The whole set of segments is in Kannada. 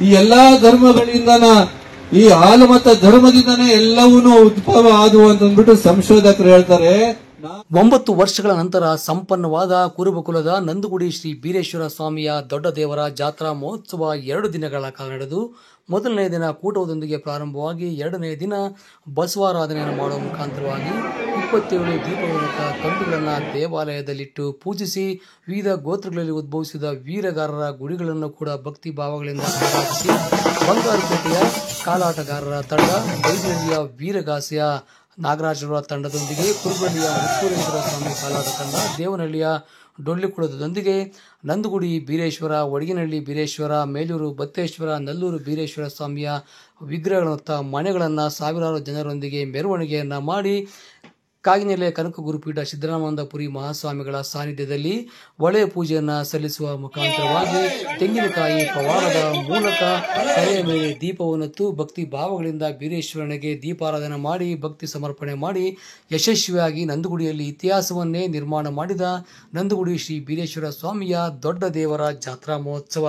ಈ ಎಲ್ಲಾ ಧರ್ಮಗಳಿಂದನ ಈ ಹಾಲುಮತ ಧರ್ಮದಿಂದನೇ ಎಲ್ಲವೂ ಉದ್ಭವ ಆದವು ಅಂತಂದ್ಬಿಟ್ಟು ಸಂಶೋಧಕರು ಹೇಳ್ತಾರೆ. 9 ವರ್ಷಗಳ ನಂತರ ಸಂಪನ್ನವಾದ ಕುರುಬಕುಲದ ನಂದುಗುಡಿ ಶ್ರೀ ಬೀರೇಶ್ವರ ಸ್ವಾಮಿಯ ದೊಡ್ಡ ದೇವರ ಜಾತ್ರಾ ಮಹೋತ್ಸವ 2 ದಿನಗಳ ಕಾಲ ನಡೆದು ಮೊದಲನೇ ದಿನ ಕೂಟದೊಂದಿಗೆ ಪ್ರಾರಂಭವಾಗಿ 2ನೇ ದಿನ ಬಸವಾರಾಧನೆಯನ್ನು ಮಾಡುವ ಮುಖಾಂತರವಾಗಿ 27 ದೀಪಗಳ ಕಂಬಿಗಳನ್ನು ದೇವಾಲಯದಲ್ಲಿಟ್ಟು ಪೂಜಿಸಿ ವಿವಿಧ ಗೋತ್ರಗಳಲ್ಲಿ ಉದ್ಭವಿಸಿದ ವೀರಗಾರರ ಗುಡಿಗಳನ್ನು ಕೂಡ ಭಕ್ತಿ ಭಾವಗಳಿಂದ ಆರಾಧಿಸಿ ಬಂಗಾರಪೇಟೆಯ ಕಾಲಾಟಗಾರರ ತಂಡ, ಬೈದಳ್ಳಿಯ ವೀರಗಾಸೆಯ ನಾಗರಾಜರ ತಂಡದೊಂದಿಗೆ ಕುರುಬಳ್ಳಿಯ ಮುತ್ತೂರೇಶ್ವರ ಸ್ವಾಮಿ ಕಾಲಾಟ ತಂಡ, ದೇವನಹಳ್ಳಿಯ ಡೊಳ್ಳಿಕುಳದೊಂದಿಗೆ ನಂದುಗುಡಿ ಬೀರೇಶ್ವರ, ಒಡಗಿನಹಳ್ಳಿ ಬೀರೇಶ್ವರ, ಮೇಲೂರು ಬತ್ತೇಶ್ವರ, ನಲ್ಲೂರು ಬೀರೇಶ್ವರ ಸ್ವಾಮಿಯ ವಿಗ್ರಹಗಳ ಮನೆಗಳನ್ನು ಸಾವಿರಾರು ಜನರೊಂದಿಗೆ ಮೆರವಣಿಗೆಯನ್ನು ಮಾಡಿ ಕಾಗಿನೆಲೆ ಕನಕ ಗುರುಪೀಠ ಸಿದ್ದರಾಮಾನಂದಪುರಿ ಮಹಾಸ್ವಾಮಿಗಳ ಸಾನ್ನಿಧ್ಯದಲ್ಲಿ ಒಳೆ ಪೂಜೆಯನ್ನು ಸಲ್ಲಿಸುವ ಮುಖಾಂತರವಾಗಿ ತೆಂಗಿನಕಾಯಿ ಪವಾಡದ ಮೂಲಕ ತಲೆಯ ಮೇಲೆ ದೀಪವನ್ನತ್ತು ಭಕ್ತಿ ಭಾವಗಳಿಂದ ಬೀರೇಶ್ವರನಿಗೆ ದೀಪಾರಾಧನೆ ಮಾಡಿ ಭಕ್ತಿ ಸಮರ್ಪಣೆ ಮಾಡಿ ಯಶಸ್ವಿಯಾಗಿ ನಂದುಗುಡಿಯಲ್ಲಿ ಇತಿಹಾಸವನ್ನೇ ನಿರ್ಮಾಣ ಮಾಡಿದ ನಂದುಗುಡಿ ಶ್ರೀ ಬೀರೇಶ್ವರ ಸ್ವಾಮಿಯ ದೊಡ್ಡ ದೇವರ ಜಾತ್ರಾ ಮಹೋತ್ಸವ.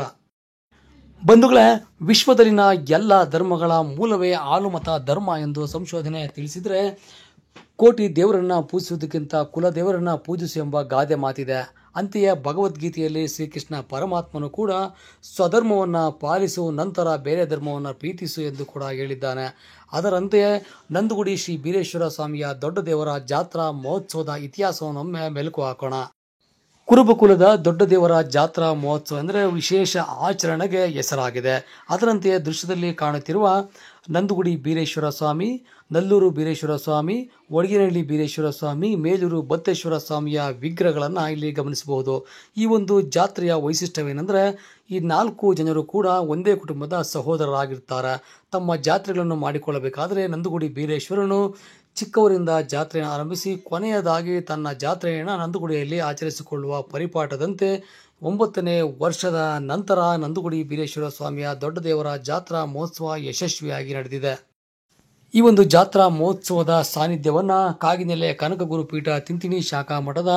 ಬಂಧುಗಳೇ, ವಿಶ್ವದಲ್ಲಿನ ಎಲ್ಲ ಧರ್ಮಗಳ ಮೂಲವೇ ಹಾಲುಮತ ಧರ್ಮ ಎಂದು ಸಂಶೋಧನೆ ತಿಳಿಸಿದರೆ, ಕೋಟಿ ದೇವರನ್ನ ಪೂಜಿಸುವುದಕ್ಕಿಂತ ಕುಲ ದೇವರನ್ನ ಪೂಜಿಸು ಎಂಬ ಗಾದೆ ಮಾತಿದೆ. ಅಂತೆಯೇ ಭಗವದ್ಗೀತೆಯಲ್ಲಿ ಶ್ರೀಕೃಷ್ಣ ಪರಮಾತ್ಮನು ಕೂಡ ಸ್ವಧರ್ಮವನ್ನು ಪಾಲಿಸು, ನಂತರ ಬೇರೆ ಧರ್ಮವನ್ನು ಪ್ರೀತಿಸು ಎಂದು ಕೂಡ ಹೇಳಿದ್ದಾನೆ. ಅದರಂತೆಯೇ ನಂದುಗುಡಿ ಶ್ರೀ ಬೀರೇಶ್ವರ ಸ್ವಾಮಿಯ ದೊಡ್ಡ ದೇವರ ಜಾತ್ರಾ ಮಹೋತ್ಸವದ ಇತಿಹಾಸವನ್ನೊಮ್ಮೆ ಮೆಲುಕು ಹಾಕೋಣ. ಕುರುಬಕುಲದ ದೊಡ್ಡ ದೇವರ ಜಾತ್ರಾ ಮಹೋತ್ಸವ ಅಂದರೆ ವಿಶೇಷ ಆಚರಣೆಗೆ ಹೆಸರಾಗಿದೆ. ಅದರಂತೆಯೇ ದೃಶ್ಯದಲ್ಲಿ ಕಾಣುತ್ತಿರುವ ನಂದುಗುಡಿ ಬೀರೇಶ್ವರ ಸ್ವಾಮಿ, ನಲ್ಲೂರು ಬೀರೇಶ್ವರ ಸ್ವಾಮಿ, ಒಡಗಿನಹಳ್ಳಿ ಬೀರೇಶ್ವರ ಸ್ವಾಮಿ, ಮೇಲೂರು ಬತ್ತೇಶ್ವರ ಸ್ವಾಮಿಯ ವಿಗ್ರಹಗಳನ್ನು ಇಲ್ಲಿ ಗಮನಿಸಬಹುದು. ಈ ಒಂದು ಜಾತ್ರೆಯ ವೈಶಿಷ್ಟ್ಯವೇನೆಂದರೆ, ಈ 4 ಜನರು ಕೂಡ ಒಂದೇ ಕುಟುಂಬದ ಸಹೋದರರಾಗಿರ್ತಾರೆ. ತಮ್ಮ ಜಾತ್ರೆಗಳನ್ನು ಮಾಡಿಕೊಳ್ಳಬೇಕಾದರೆ ನಂದುಗುಡಿ ಬೀರೇಶ್ವರನು ಚಿಕ್ಕವರಿಂದ ಜಾತ್ರೆಯನ್ನು ಆರಂಭಿಸಿ ಕೊನೆಯದಾಗಿ ತನ್ನ ಜಾತ್ರೆಯನ್ನು ನಂದುಗುಡಿಯಲ್ಲಿ ಆಚರಿಸಿಕೊಳ್ಳುವ ಪರಿಪಾಠದಂತೆ 9ನೇ ವರ್ಷದ ನಂತರ ನಂದುಗುಡಿ ಬೀರೇಶ್ವರ ಸ್ವಾಮಿಯ ದೊಡ್ಡ ದೇವರ ಜಾತ್ರಾ ಮಹೋತ್ಸವ ಯಶಸ್ವಿಯಾಗಿ ನಡೆದಿದೆ. ಈ ಒಂದು ಜಾತ್ರಾ ಮಹೋತ್ಸವದ ಸಾನ್ನಿಧ್ಯವನ್ನು ಕಾಗಿನೆಲೆ ಕನಕ ಗುರುಪೀಠ ತಿಂತಿಣಿ ಶಾಖಾ ಮಠದ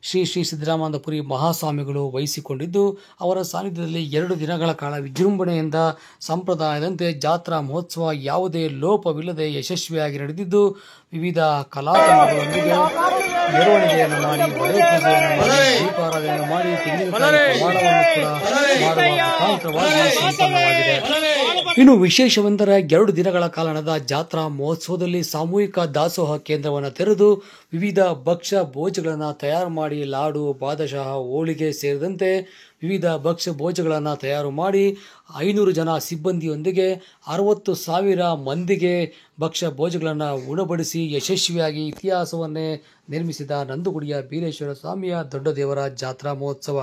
ಶ್ರೀ ಶ್ರೀ ಸಿದ್ದರಾಮಾನಂದಪುರಿ ಮಹಾಸ್ವಾಮಿಗಳು ವಹಿಸಿಕೊಂಡಿದ್ದು, ಅವರ ಸಾನ್ನಿಧ್ಯದಲ್ಲಿ 2 ದಿನಗಳ ಕಾಲ ವಿಜೃಂಭಣೆಯಿಂದ ಸಂಪ್ರದಾಯದಂತೆ ಜಾತ್ರಾ ಮಹೋತ್ಸವ ಯಾವುದೇ ಲೋಪವಿಲ್ಲದೆ ಯಶಸ್ವಿಯಾಗಿ ನಡೆದಿದ್ದು, ವಿವಿಧ ಕಲಾತಂತ್ರಗಳೊಂದಿಗೆ ಮೆರವಣಿಗೆಯನ್ನು ಮಾಡಿ, ಒಳೆ ಪೂಜೆಯನ್ನು ಮಾಡಿ, ದೀಪಾರಾಧನೆಯನ್ನು ಮಾಡಿ, ತೆಂಗಿನಕಾಯಿ ಪವಾಡವನ್ನು ಕೂಡ ಮಾಡುವ ಮುಖಾಂತರವಾಗಿ ಸಂಪನ್ನವಾಗಿದೆ. ಇನ್ನು ವಿಶೇಷವೆಂದರೆ 2 ದಿನಗಳ ಕಾಲ ನಡೆದ ಜಾತ್ರಾ ಮಹೋತ್ಸವದಲ್ಲಿ ಸಾಮೂಹಿಕ ದಾಸೋಹ ಕೇಂದ್ರವನ್ನು ತೆರೆದು ವಿವಿಧ ಭಕ್ಷ್ಯ ಭೋಜಗಳನ್ನು ತಯಾರು ಮಾಡಿ ಲಾಡು, ಬಾದಶಾಹ, ಹೋಳಿಗೆ ಸೇರಿದಂತೆ ವಿವಿಧ ಭಕ್ಷ್ಯ ಭೋಜಗಳನ್ನು ತಯಾರು ಮಾಡಿ 500 ಜನ ಸಿಬ್ಬಂದಿಯೊಂದಿಗೆ 60,000 ಮಂದಿಗೆ ಭಕ್ಷ್ಯ ಭೋಜಗಳನ್ನು ಉಣಬಡಿಸಿ ಯಶಸ್ವಿಯಾಗಿ ಇತಿಹಾಸವನ್ನೇ ನಿರ್ಮಿಸಿದ ನಂದುಗುಡಿಯ ಬೀರೇಶ್ವರ ಸ್ವಾಮಿಯ ದೊಡ್ಡ ದೇವರ ಜಾತ್ರಾ ಮಹೋತ್ಸವ.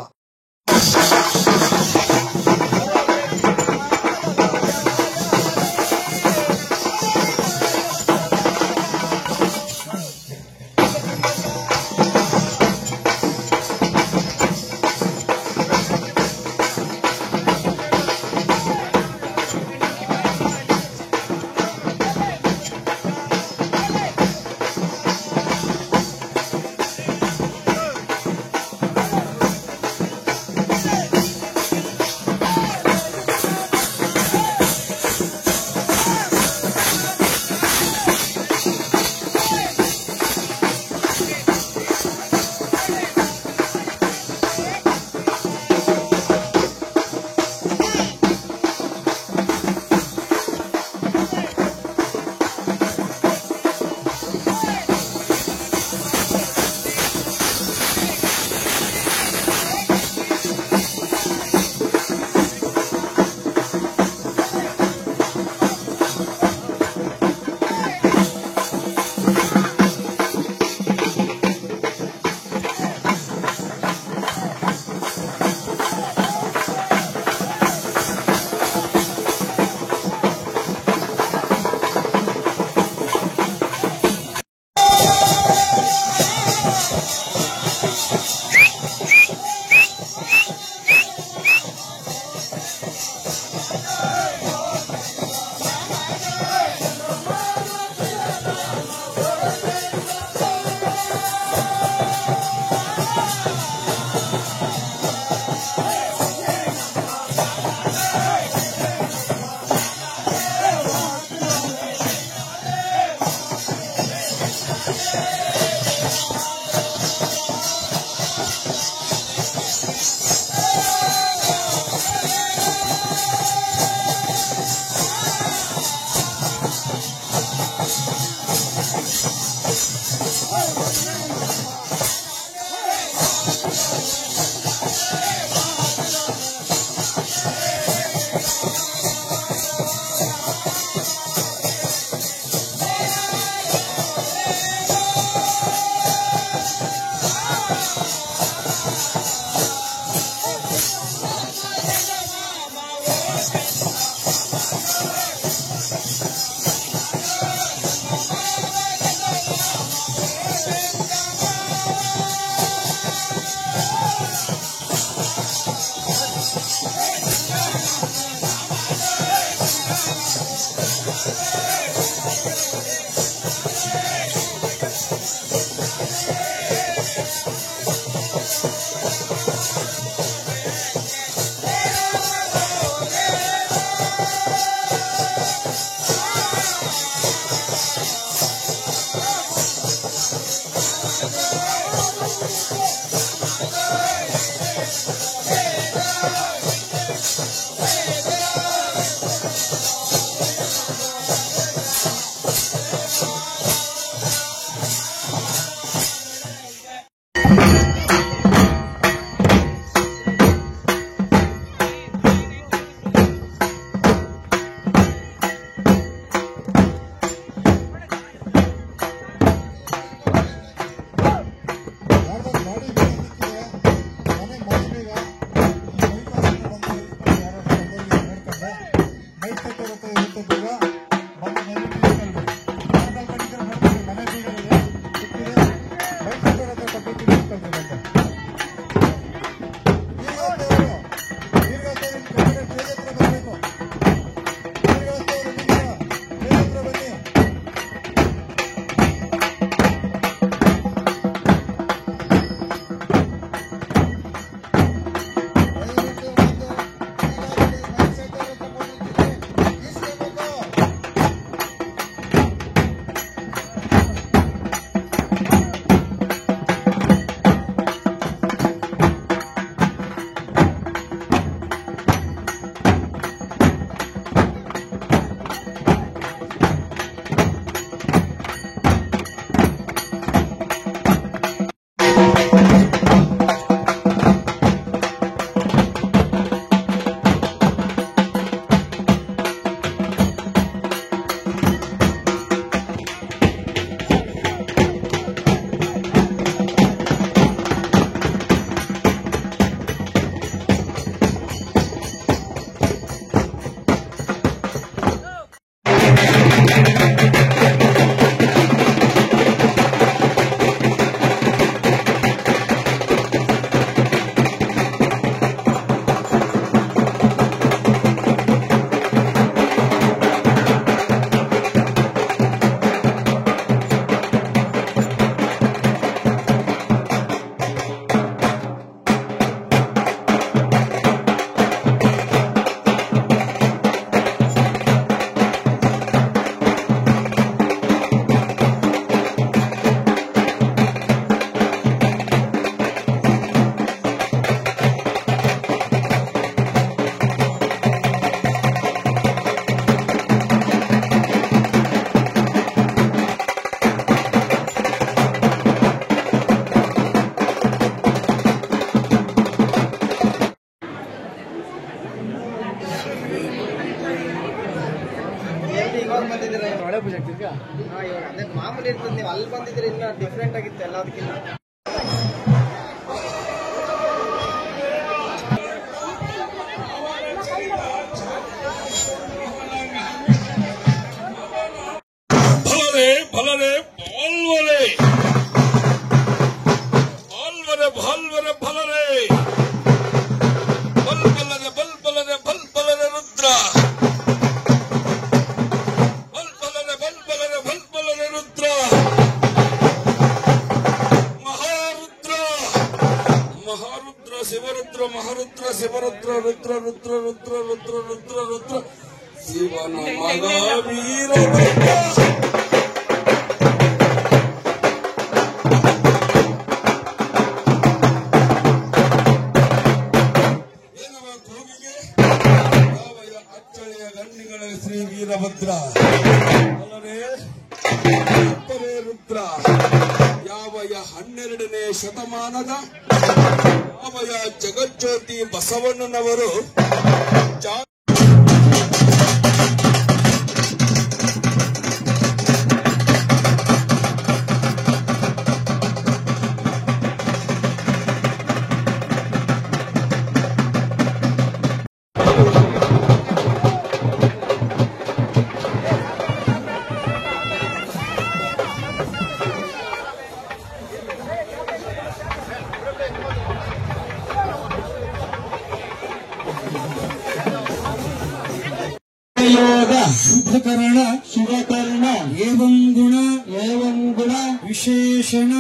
ಒಳ್ಳೆ ಪೂಜೆ ಆಗ್ತಿದ್ಕ ಅದೇ ಮಾಮೂಲಿ ಇರ್ತದೆ. ನೀವು ಅಲ್ಲಿ ಬಂದಿದ್ರೆ ಇನ್ನ ಡಿಫ್ರೆಂಟ್ ಆಗಿತ್ತು ಎಲ್ಲದಕ್ಕಿಂತ. ಭಲರೆ ಭಲರೆ ಬಾಲ್ವರೆ ಬಾಲ್ವರೆ ಬಾಲ್ವರೆ ಭಲರೆ ಬಲ್ಬಲರೆ ಬಲ್ಬಲರೆ ಬಲ್ಬಲರೆ ರುದ್ರ ಬಲ್ಬಲರೆ ಬಲ್ಬಲರೆ ಬಲ್ಬಲರೆ ರುದ್ರ ಮಹಾರುದ್ರ ಮಹಾರುದ್ರ ಶಿವರುದ್ರ ಮಹಾರುದ್ರ ಶಿವರುದ್ರ ರುದ್ರ ರುದ್ರ ರುದ್ರ ರುದ್ರ ರುದ್ರ ರುದ್ರ ಶಿವನ ಮಗ ವೀರಭದ್ರ. ಶ್ರೀ ವೀರಭದ್ರ ಅಲ್ಲದೆ ಇಬ್ಬರೇ ರುದ್ರ ಯಾವಯ 12ನೇ ಶತಮಾನದ ಯಾವಯ ಜಗಜ್ಯೋತಿ ಬಸವಣ್ಣನವರು ಯೋಗ ಶುಭಕರಣ ಶುಭಕರ್ಣ ಏವಂ ಗುಣ ವಿಶೇಷಣ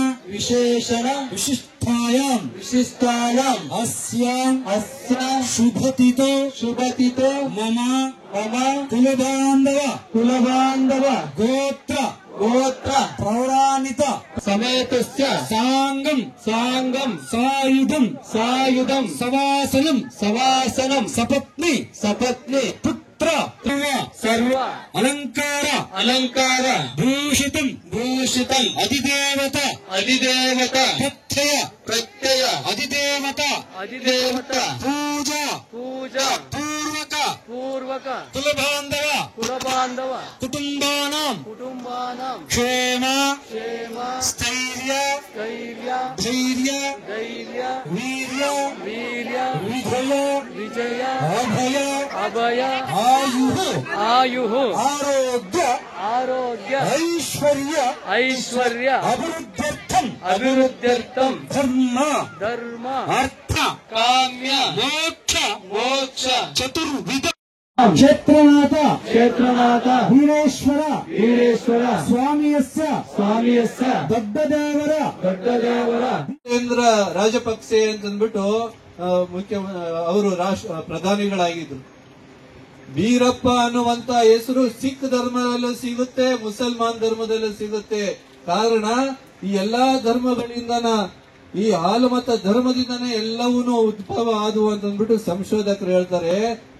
ವಿಶಿಷ್ಟಾಯಾಂ ಅಸ್ಯ ಶುಭತಿತೋ ಮಮ ಕುಲಬಾಂಧವ ಗೋತ್ರ ಗೋತ್ರ ಪ್ರೌಢಾನಿತ ಸಮೇತಸ್ಯ ಸಾಂಗಂ ಸಾಂಗಂ ಸಾಯುಧಂ ಸಾಯುಧಂ ಸವಾಸನಂ ಸವಾಸನಂ ಸಪತ್ನಿ ಸಪತ್ನಿ ಪುತ್ರ ಸರ್ವ ಅಲಂಕಾರ ಅಲಂಕಾರ ಭೂಷಿತಂ ಭೂಷಿತಂ ಅಧಿದೇವತ ಅಧಿದೇವತ ಪ್ರತ್ಯಯ ಪ್ರತ್ಯಯ ಅಧಿದೇವತ ಅಧಿದೇವತ ಪೂಜಾ ಪೂಜಾ ಪೂರ್ವಕ ಪೂರ್ವಕ ಕುಲಬಾಂಧವ ಕುಲಬಾಂಧವ ಕುಟುಂಬಾನಾಂ ಕುಟುಂಬಾನಾಂ ಕ್ಷೇಮ ಕ್ಷೇಮ ಸ್ಥೈರ್ಯ ಸ್ಥೈರ್ಯ ಧೈರ್ಯ ಧೈರ್ಯ ವೀರ್ಯ ವೀರ್ಯ ವಿಜಯ ವಿಜಯ ಅಭಯ ಅಭಯ ಆಯುಃ ಆಯುಹು ಆರೋಗ್ಯ ಆರೋಗ್ಯ ಐಶ್ವರ್ಯ ಐಶ್ವರ್ಯ ಅಭಿವೃದ್ಧ್ಯರ್ಥಂ ಅಭಿವೃದ್ಧ್ಯರ್ಥಂ ಧರ್ಮ ಧರ್ಮ ಅರ್ಥ ಕಾಮ್ಯ ಮೋಕ್ಷ ಮೋಕ್ಷ ಚತುರ್ವಿಧ ಕ್ಷೇತ್ರನಾಥ ಕ್ಷೇತ್ರನಾಥ ವೀರೇಶ್ವರ ವೀರೇಶ್ವರ ಸ್ವಾಮಿಯಸ್ಯ ಸ್ವಾಮಿಯಸ್ಯ ದೊಡ್ಡ ದೇವರ ದೊಡ್ಡ ದೇವರ ಕೇಂದ್ರ ರಾಜಪಕ್ಸೆ ಅಂತಂದ್ಬಿಟ್ಟು ಮುಖ್ಯ ಅವರು ಪ್ರಧಾನಿಗಳಾಗಿದ್ರು. ವೀರಪ್ಪ ಅನ್ನುವಂತ ಹೆಸರು ಸಿಖ್ ಧರ್ಮದಲ್ಲೂ ಸಿಗುತ್ತೆ, ಮುಸಲ್ಮಾನ್ ಧರ್ಮದಲ್ಲೂ ಸಿಗುತ್ತೆ. ಕಾರಣ ಈ ಎಲ್ಲಾ ಧರ್ಮಗಳಿಂದನ ಈ ಹಾಲುಮತ ಧರ್ಮದಿಂದನೇ ಎಲ್ಲವೂ ಉದ್ಭವ ಆದವು ಅಂತಂದ್ಬಿಟ್ಟು ಸಂಶೋಧಕರು ಹೇಳ್ತಾರೆ.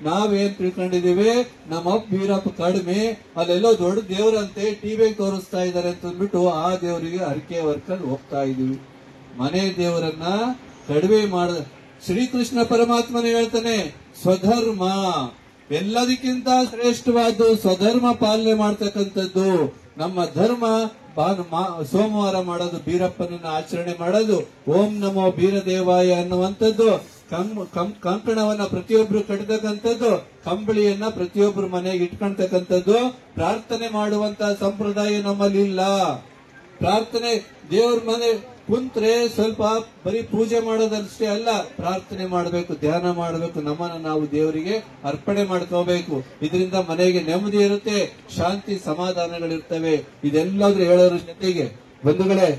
ನಾವೇನ್ ತಿಳ್ಕೊಂಡಿದೀವಿ, ನಮ್ಮಪ್ಪ ವೀರಪ್ಪ ಕಡಿಮೆ, ಅಲ್ಲೆಲ್ಲೋ ದೊಡ್ಡ ದೇವರಂತೆ ಟಿವಿಗೆ ತೋರಿಸ್ತಾ ಇದಾರೆ ಅಂತಂದ್ಬಿಟ್ಟು ಆ ದೇವರಿಗೆ ಹರಕೆ ಹೊರ್ಕೊಂಡು ಹೋಗ್ತಾ ಇದೀವಿ. ಮನೆ ದೇವರನ್ನ ಕಡಿಮೆ ಮಾಡ ಶ್ರೀಕೃಷ್ಣ ಪರಮಾತ್ಮನೇ ಹೇಳ್ತಾನೆ, ಸ್ವಧರ್ಮ ಎಲ್ಲದಕ್ಕಿಂತ ಶ್ರೇಷ್ಠವಾದ್ದು ಸ್ವಧರ್ಮ ಪಾಲನೆ ಮಾಡ್ತಕ್ಕಂಥದ್ದು. ನಮ್ಮ ಧರ್ಮ ಸೋಮವಾರ ಮಾಡೋದು, ಬೀರಪ್ಪನನ್ನ ಆಚರಣೆ ಮಾಡೋದು, ಓಂ ನಮೋ ಬೀರದೇವಾಯ ಅನ್ನುವಂಥದ್ದು, ಕಂಕಣವನ್ನ ಪ್ರತಿಯೊಬ್ರು ಕಟ್ಟತಕ್ಕಂಥದ್ದು, ಕಂಬಳಿಯನ್ನ ಪ್ರತಿಯೊಬ್ರು ಮನೆಗೆ ಇಟ್ಕೊಳ್ತಕ್ಕಂಥದ್ದು, ಪ್ರಾರ್ಥನೆ ಮಾಡುವಂತ ಸಂಪ್ರದಾಯ ನಮ್ಮಲ್ಲಿ ಇಲ್ಲ. ಪ್ರಾರ್ಥನೆ ದೇವ್ರ ಮನೆ ಕುಂತ್ರೆ ಸ್ವಲ್ಪ ಬರೀ ಪೂಜೆ ಮಾಡೋದಷ್ಟೇ ಅಲ್ಲ, ಪ್ರಾರ್ಥನೆ ಮಾಡಬೇಕು, ಧ್ಯಾನ ಮಾಡಬೇಕು, ನಮ್ಮನ್ನ ನಾವು ದೇವರಿಗೆ ಅರ್ಪಣೆ ಮಾಡ್ಕೋಬೇಕು. ಇದರಿಂದ ಮನೆಗೆ ನೆಮ್ಮದಿ ಇರುತ್ತೆ, ಶಾಂತಿ ಸಮಾಧಾನಗಳಿರ್ತವೆ. ಇದೆಲ್ಲರೂ ಹೇಳೋದ್ರ ಜೊತೆಗೆ ಬಂಧುಗಳೇ,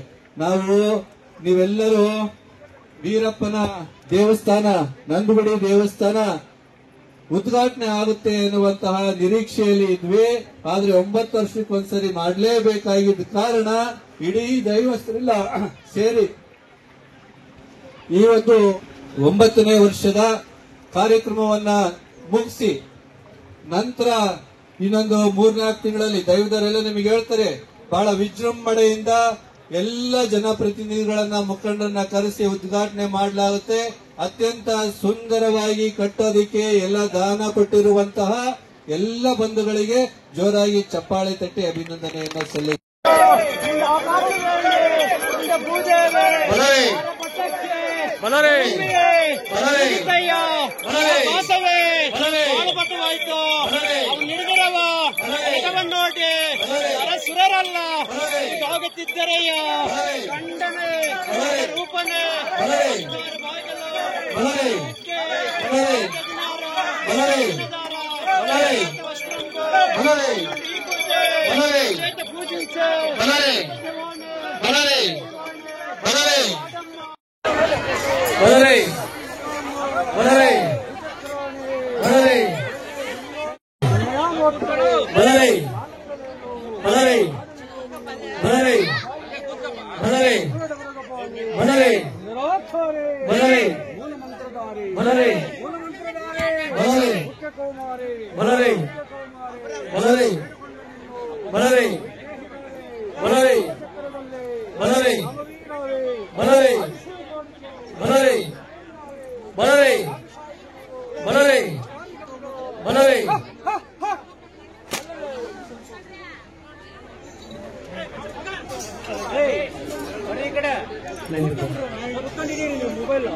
ನೀವೆಲ್ಲರೂ ವೀರಪ್ಪನ ದೇವಸ್ಥಾನ, ನಂದುಗುಡಿ ದೇವಸ್ಥಾನ ಉದ್ಘಾಟನೆ ಆಗುತ್ತೆ ಎನ್ನುವಂತಹ ನಿರೀಕ್ಷೆಯಲ್ಲಿ ಇದ್ವಿ. ಆದ್ರೆ 9 ವರ್ಷಕ್ಕೊಂದ್ಸರಿ ಮಾಡಲೇಬೇಕಾಗಿದ್ದ ಕಾರಣ ಇಡೀ ದೈವಸ್ಥರೆಲ್ಲ ಸೇರಿ ಈ ಒಂದು 9ನೇ ವರ್ಷದ ಕಾರ್ಯಕ್ರಮವನ್ನ ಮುಗಿಸಿ ನಂತರ ಇನ್ನೊಂದು 3-4 ತಿಂಗಳಲ್ಲಿ ದೈವದವರೆಲ್ಲ ನಿಮಗೆ ಹೇಳ್ತಾರೆ, ಬಹಳ ವಿಜೃಂಭಣೆಯಿಂದ ಎಲ್ಲ ಜನಪ್ರತಿನಿಧಿಗಳನ್ನ, ಮುಖಂಡರನ್ನ ಕರೆಸಿ ಉದ್ಘಾಟನೆ ಮಾಡಲಾಗುತ್ತೆ. ಅತ್ಯಂತ ಸುಂದರವಾಗಿ ಕಟ್ಟೋದಿಕ್ಕೆ ಎಲ್ಲ ದಾನ ಕೊಟ್ಟಿರುವಂತಹ ಎಲ್ಲ ಬಂಧುಗಳಿಗೆ ಜೋರಾಗಿ ಚಪ್ಪಾಳೆ ತಟ್ಟಿ ಅಭಿನಂದನೆಯನ್ನು ಸಲ್ಲಿಸಿ. ಸುರರಲ್ಲ ಸ್ವಾಗತಿದ್ದರಯ್ಯ ಖಂಡನೆ ರೂಪನೆ ಮೊಬೈಲ್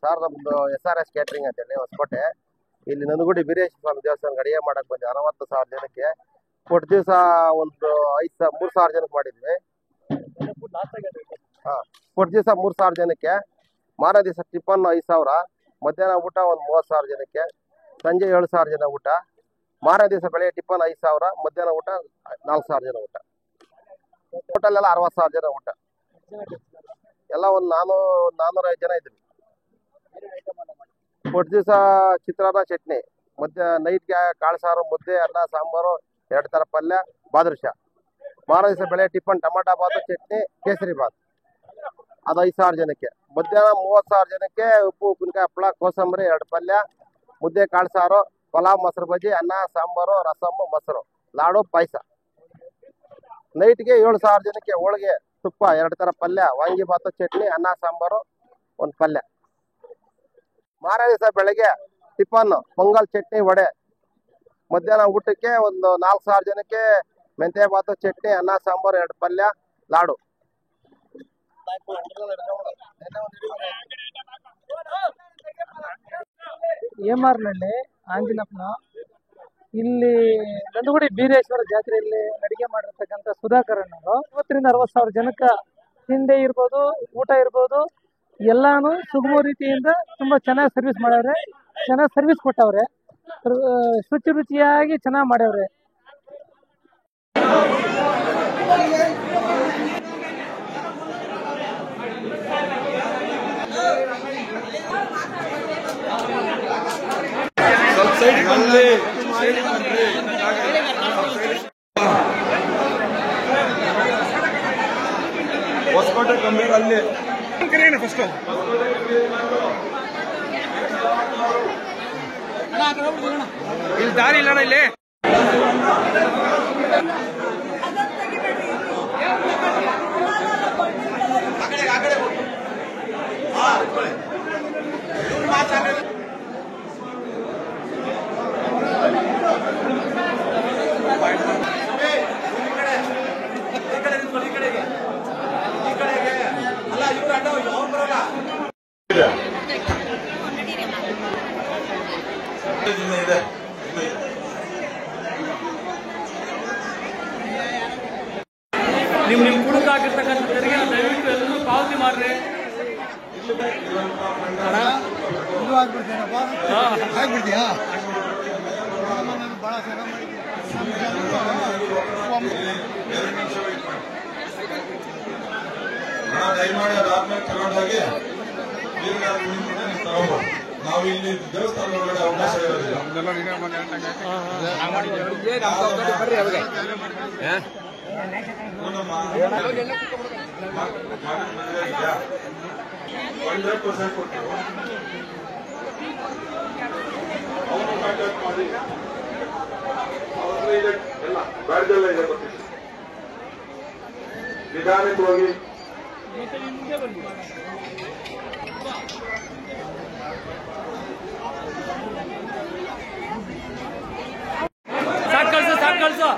ಸರ್ ನಮ್ದು SRS ಕ್ಯಾಟ್ರಿಂಗ್ ಅಂತೇಳಿ ಹೊಸಕೋಟೆ. ಇಲ್ಲಿ ನಂದಗುಡಿ ಬೀರೇಶ್ವರ ಸ್ವಾಮಿ ದೇವಸ್ಥಾನ ಅಡಿಗೆ ಮಾಡಕ್ ಬಂದೆ 60,000 ಜನಕ್ಕೆ. ಕೊಟ್ಟು ದಿವಸ ಒಂದು 3,000 ಜನಕ್ಕೆ ಮಾಡಿದ್ವಿ. ಕೊಟ್ಟು ದಿವಸ 3,000 ಜನಕ್ಕೆ. ಮಾರನೇ ದಿವಸ ಟಿಫನ್ 5,000, ಮಧ್ಯಾಹ್ನ ಊಟ ಒಂದು 30,000 ಜನಕ್ಕೆ, ಸಂಜೆ 7,000 ಜನ ಊಟ. ಮಾರನೇ ದಿವಸ ಬೆಳಗ್ಗೆ ಟಿಫನ್ 5,000, ಮಧ್ಯಾಹ್ನ ಊಟ 4,000 ಜನ ಊಟ. ಟೋಟಲ್ ಎಲ್ಲ 60,000 ಜನ ಊಟ. ಎಲ್ಲ ಒಂದು 405 ಜನ ಇದ್ವಿ. ಕೊಟ್ಟು ದಿವಸ ಚಿತ್ರಾನ್ನ ಚಟ್ನಿ, ನೈಟ್ಗೆ ಕಾಳು ಸಾರು, ಮುದ್ದೆ, ಅನ್ನ, ಸಾಂಬಾರು, 2 ಥರ ಪಲ್ಯ, ಬಾದುಷ. ಮಾರನೇ ದಿವಸ ಬೆಳಗ್ಗೆ ಟಿಫನ್ ಟಮಾಟಾ ಬಾತು, ಚಟ್ನಿ, ಕೇಸರಿ ಬಾತ್. ಅದು 5,000 ಜನಕ್ಕೆ. ಮಧ್ಯಾಹ್ನ 30,000 ಜನಕ್ಕೆ ಉಪ್ಪು ಉಪ್ಪಿನಕಾಯಿ, ಹಪ್ಪಳ, ಕೋಸಂಬರಿ, 2 ಪಲ್ಯ, ಮುದ್ದೆ, ಕಾಳು ಸಾರು, ಪಲಾವ್, ಮೊಸರು ಬಜ್ಜಿ, ಅನ್ನ, ಸಾಂಬಾರು, ರಸಮ್ಮು, ಮೊಸರು, ಲಾಡು, ಪಾಯಸ. ನೈಟ್ಗೆ 7,000 ಜನಕ್ಕೆ ಹೋಳಿಗೆ, ತುಪ್ಪ, 2 ಥರ ಪಲ್ಯ, ವಾಂಗಿ ಬಾತು, ಚಟ್ನಿ, ಅನ್ನ, ಸಾಂಬಾರು, 1 ಪಲ್ಯ. ಮಾರನೇ ದಿವಸ ಬೆಳಗ್ಗೆ ಟಿಫನ್ ಪೊಂಗಲ್, ಚಟ್ನಿ, ವಡೆ. ಮಧ್ಯಾಹ್ನ ಊಟಕ್ಕೆ ಒಂದು 4,000 ಜನಕ್ಕೆ ಮೆಂತ್ಯ ಬಾತು, ಚಟ್ನಿ, ಅನ್ನ, ಸಾಂಬಾರು, 2 ಪಲ್ಯ, ಲಾಡು. ಏಮಾರ್ನಹಳ್ಳಿ ಆಂಜಿನಪ್ಪನ ಇಲ್ಲಿ ನಂದಗುಡಿ ಬೀರೇಶ್ವರ ಜಾತ್ರೆಯಲ್ಲಿ ಅಡಿಗೆ ಮಾಡಿರ್ತಕ್ಕಂಥ ಸುಧಾಕರ್ ಅವರು 50,000 ರಿಂದ 60,000 ಜನಕ್ಕೆ ತಿಂಡಿ ಇರ್ಬೋದು, ಊಟ ಇರ್ಬೋದು, ಎಲ್ಲಾನು ಸುಗಮ ರೀತಿಯಿಂದ ತುಂಬಾ ಚೆನ್ನಾಗಿ ಸರ್ವಿಸ್ ಮಾಡವ್ರೆ, ಚೆನ್ನಾಗಿ ಸರ್ವಿಸ್ ಕೊಟ್ಟವ್ರೆ, ರುಚಿಯಾಗಿ ಚೆನ್ನಾಗಿ ಮಾಡ್ಯವ್ರೆ. ಹೊಸಕೋಟೆ ಕಂಬಿ ಅಲ್ಲಿ ಫಸ್ಟ್ ಇಲ್ಲಿ ದಾರಿ ಇಲ್ಲ ಇಲ್ಲಿ. ನಿಮ್ ಕುಡುಕಾಗಿರ್ತಕ್ಕಂಥ ತೆರಿಗೆ ದಯವಿಟ್ಟು ಎಲ್ಲರೂ ಪಾವತಿ ಮಾಡ್ರಿ. ಆಗ್ಬಿಡ್ತೀಯಾ? ದಯಮಾಡಿ ಅದಾದ್ಮೇಲೆ ತಗೊಂಡಾಗೆ ನಾವು ಇಲ್ಲಿ ದೇವಸ್ಥಾನ ಒಳಗಡೆ ಅವಕಾಶ ಇರೋದಿಲ್ಲ. ಅವನು ಕಾಂಟ್ಯಾಕ್ಟ್ ಮಾಡಿ ಎಲ್ಲ ಬ್ಯಾಡ್ಜೆಲ್ಲ ಇದೆ ಗೊತ್ತಿಲ್ಲ. ನಿಧಾನಕ್ಕೆ ಹೋಗಿ ಸಾಕು ಕಳ್ಸು.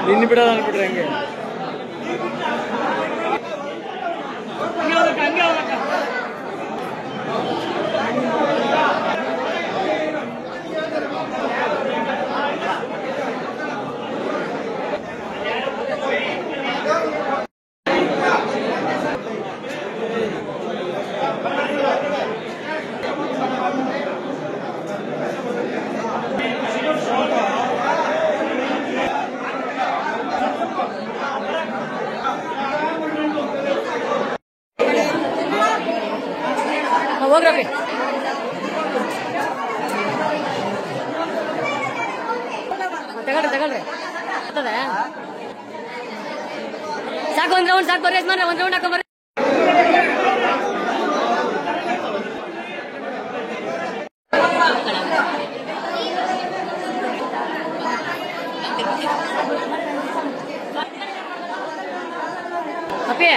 ನಿನ್ನ ಬಿಡೋದು ಅನ್ಬಿಟ್ರೆ ಹಂಗೆ ಹೋಗ್ರಪ್ಪಿ. ತಗೊಳ್ರಿ ಸಾಕು, ಒಂದ್ ರೌಂಡ್ ಸಾಕು. ಬರ್ರಿ ಯಜಮಾನ್ರೆ, ಒಂದ್ ರೌಂಡ್ ಹಾಕೊಂಬರ್ರಿ. ಅಪ್ಪಿ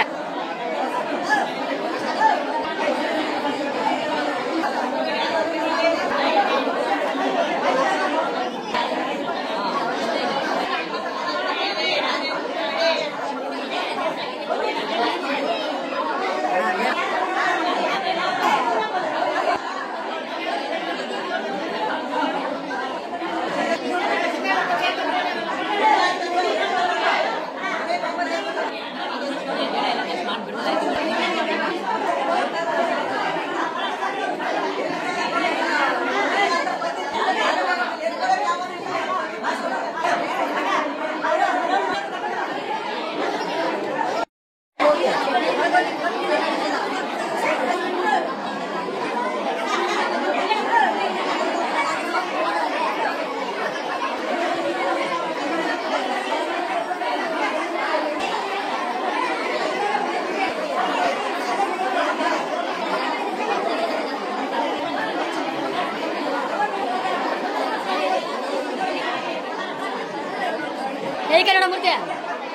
ಹೇಗೆ ಕನ್ನಡ ಮೂರ್ತಿ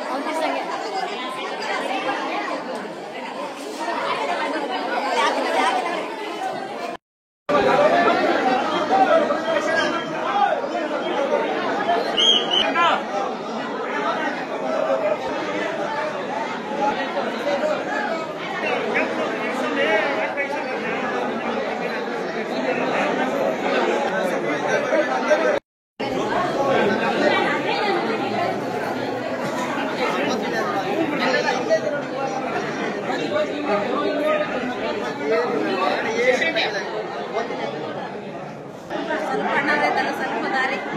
ಅವ್ನು ತಿರ್ಸಂಗೆ.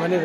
ಮನೆ